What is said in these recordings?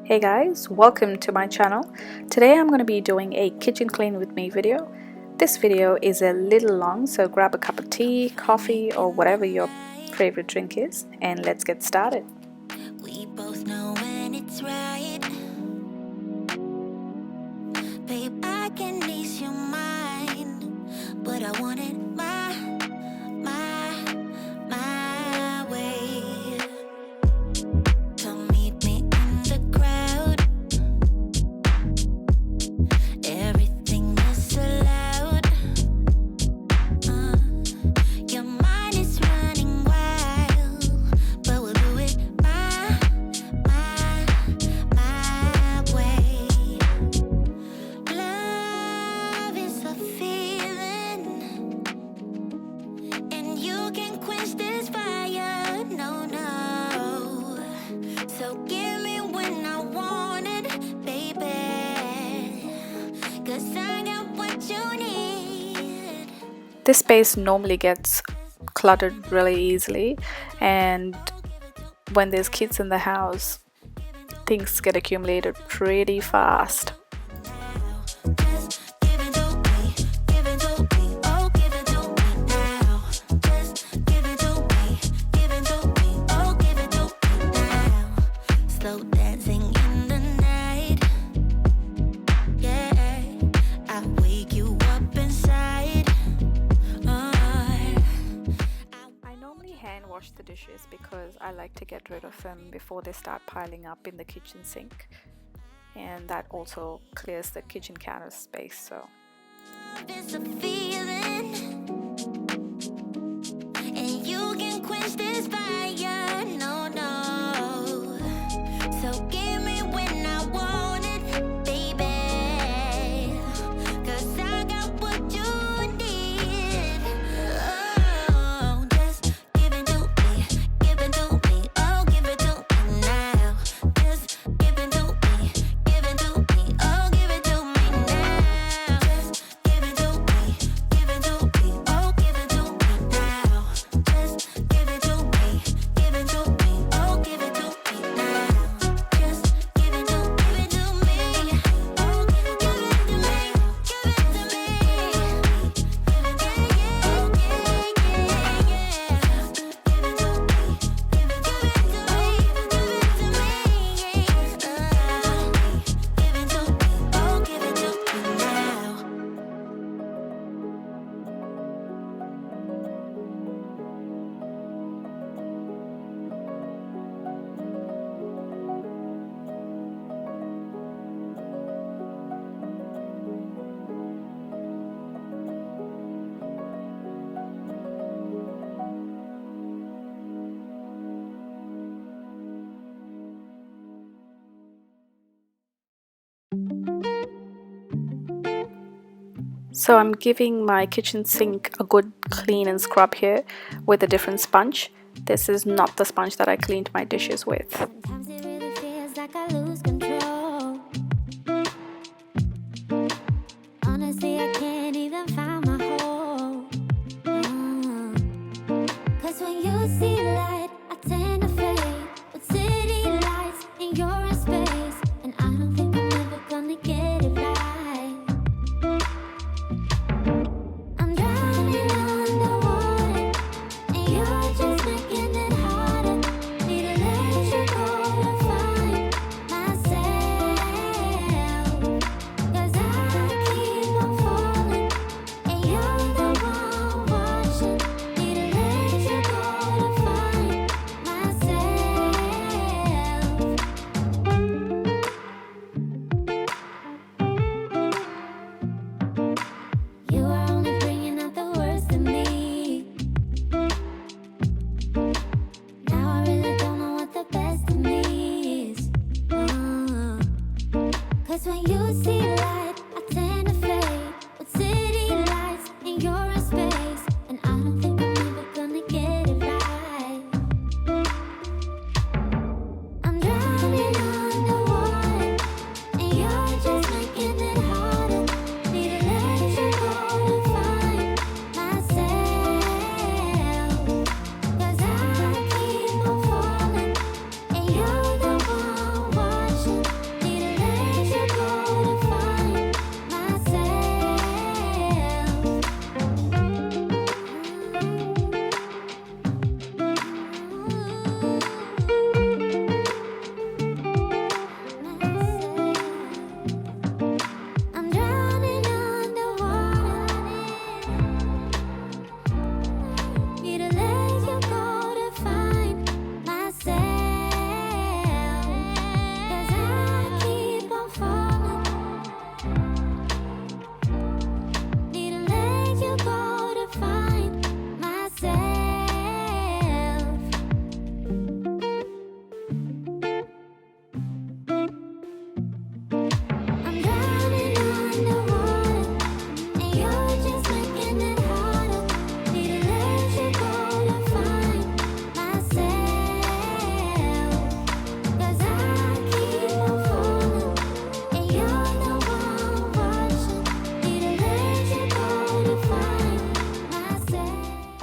Hey guys, welcome to my channel. Today I'm going to be doing a kitchen clean with me video. This video is a little long, so grab a cup of tea, coffee, or whatever your favorite drink is, and let's get started. We both know when it's right. Babe, I can ease your mind, but I want it my way. So meet me in the crowd. Everything is allowed. Your mind is running wild, but we'll do it my way. Love is a feeling, and you can quench this fire. No, so give me when I want it, baby, 'cause I got what you need. This space normally gets cluttered really easily, and when there's kids in the house, things get accumulated pretty fast. Wash the dishes because I like to get rid of them before they start piling up in the kitchen sink, and that also clears the kitchen counter space. So it's a feeling, and you can quench this fire. No, so give me when I want it, baby, 'cause I got what you need. Oh, just give it to me, oh, give it to me now. Just give it to me, oh, give it to me now. Just give it to me, oh, give it to me now. Just give it to me, oh, give it to me now. Just give it to me, oh, give it to me, So I'm giving my kitchen sink a good clean and scrub here with a different sponge. This is not the sponge that I cleaned my dishes with. Sometimes it really feels like I lose control. Honestly, I can't even find my home. 'Cause when you see light, I tend to fade. With city lights and you're in space, and I don't think I'm ever gonna get it right. I'm drowning underwater, and you're just making it harder. Need to let you go to find myself. 'Cause I keep on falling, and you're the one watching. Need to let you go to find myself. You are only bringing out the worst in me. Now I really don't know what the best in me is. 'Cause when you see light, I tend to fade. With city lights and you're in space, and I don't think I'm ever gonna get it right. I'm drowning underwater, and you're just making it harder. Need to let you go to find myself. 'Cause I keep on falling, and you're the one watching.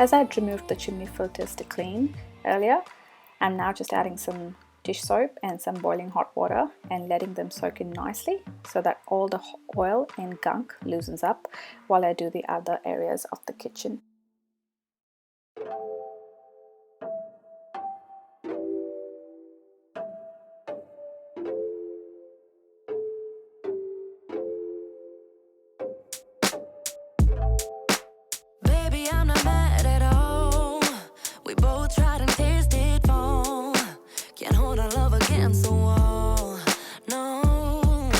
As I'd removed the chimney filters to clean earlier, I'm now just adding some dish soap and some boiling hot water and letting them soak in nicely so that all the oil and gunk loosens up while I do the other areas of the kitchen. Baby, I'm not mad at all. We both tried and tasted fall. Can't hold our love against the wall. No.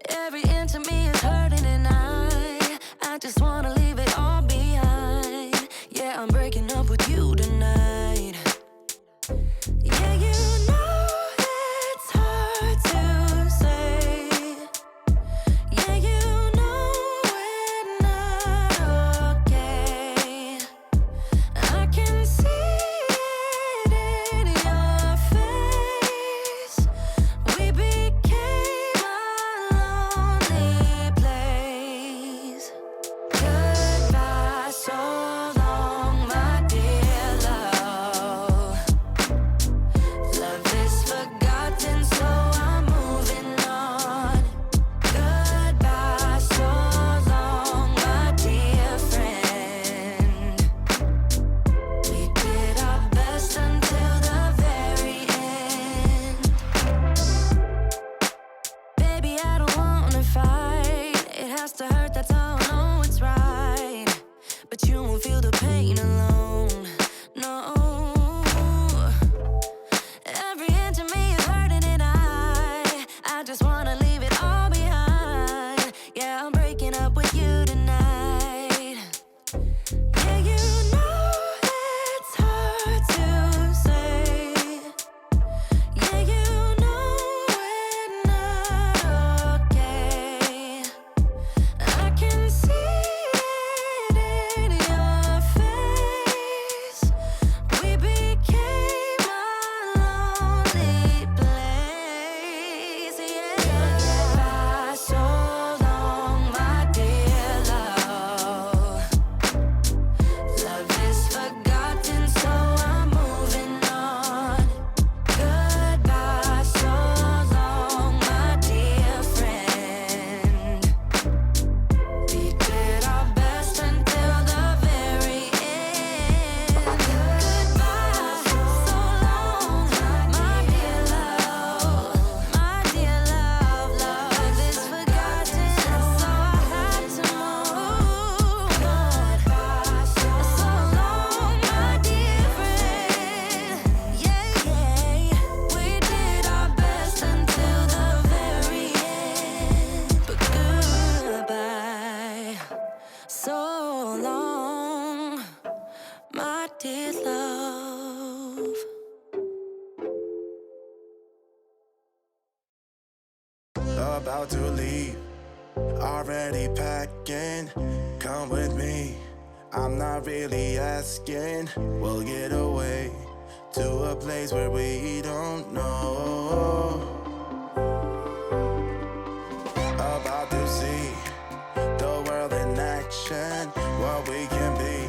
Every inch of me is hurting and I just wanna leave it all behind. Yeah, I'm breaking up with you tonight. Yeah, you know it's hard to say. Yeah, you know we're not okay. I can see it in your face. We became a lonely place. Goodbye, so long, my dear love. Love is forgotten, so I'm moving on. Goodbye, so long, my dear friend. We did our best until the very end. Baby, I don't wanna fight. It has to hurt, that's how I know it's right. But you won't feel the pain alone. No. Every inch of me is hurting and I just wanna leave it all behind. Yeah, I'm breaking up with you tonight. Yeah, you know it's hard to say. Yeah, you know we're not okay. I can see it in your face. We became a lonely place. Yeah. Goodbye, so long, my dear love. Love is forgotten, so I'm moving on. Goodbye, so long, my dear friend. We did our best until the very end. Goodbye, so long, my dear love. My dear love, love is forgotten, so I had to move. Goodbye, so long, my dear friend. Yeah, yeah, we did our best until the very end. But goodbye, so long, my dear love. About to leave, already packing. Come with me, I'm not really asking. We'll get away to a place where we don't know. About to see the world in action, what we can be.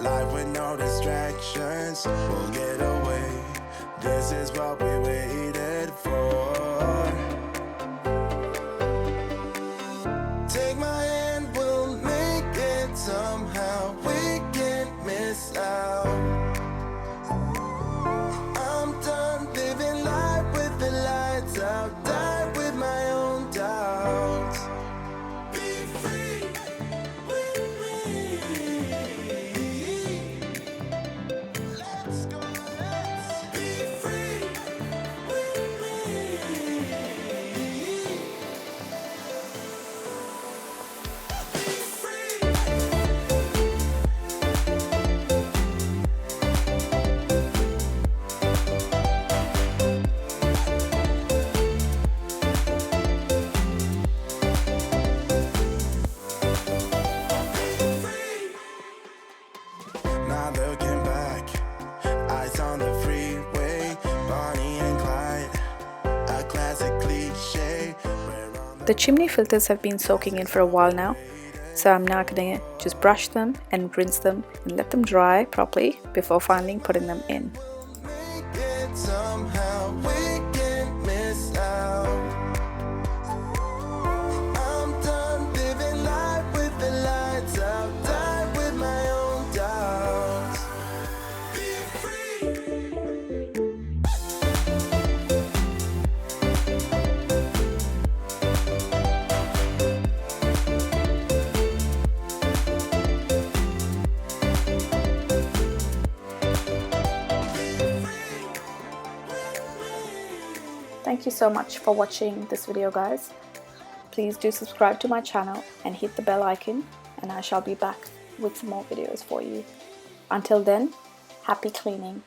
Life with no distractions, we'll get away. This is what we waited for. Take my hand, we'll make it somehow. We can't miss out. I'm done living life with the lights out. Die with my own doubts. Be free with me. Let's go, let's be free with me. Be free. Not looking back, eyes on the freeway, Bonnie and Clyde, a classic cliche. The chimney filters have been soaking in for a while now, So I'm now gonna just brush them and rinse them and let them dry properly before finally putting them in. Make it somehow, we can miss out. I'm done living life with the lights out, die with my own doubts. Be free. Thank you so much for watching this video, guys. Please do subscribe to my channel and hit the bell icon, and I shall be back with some more videos for you. Until then, happy cleaning.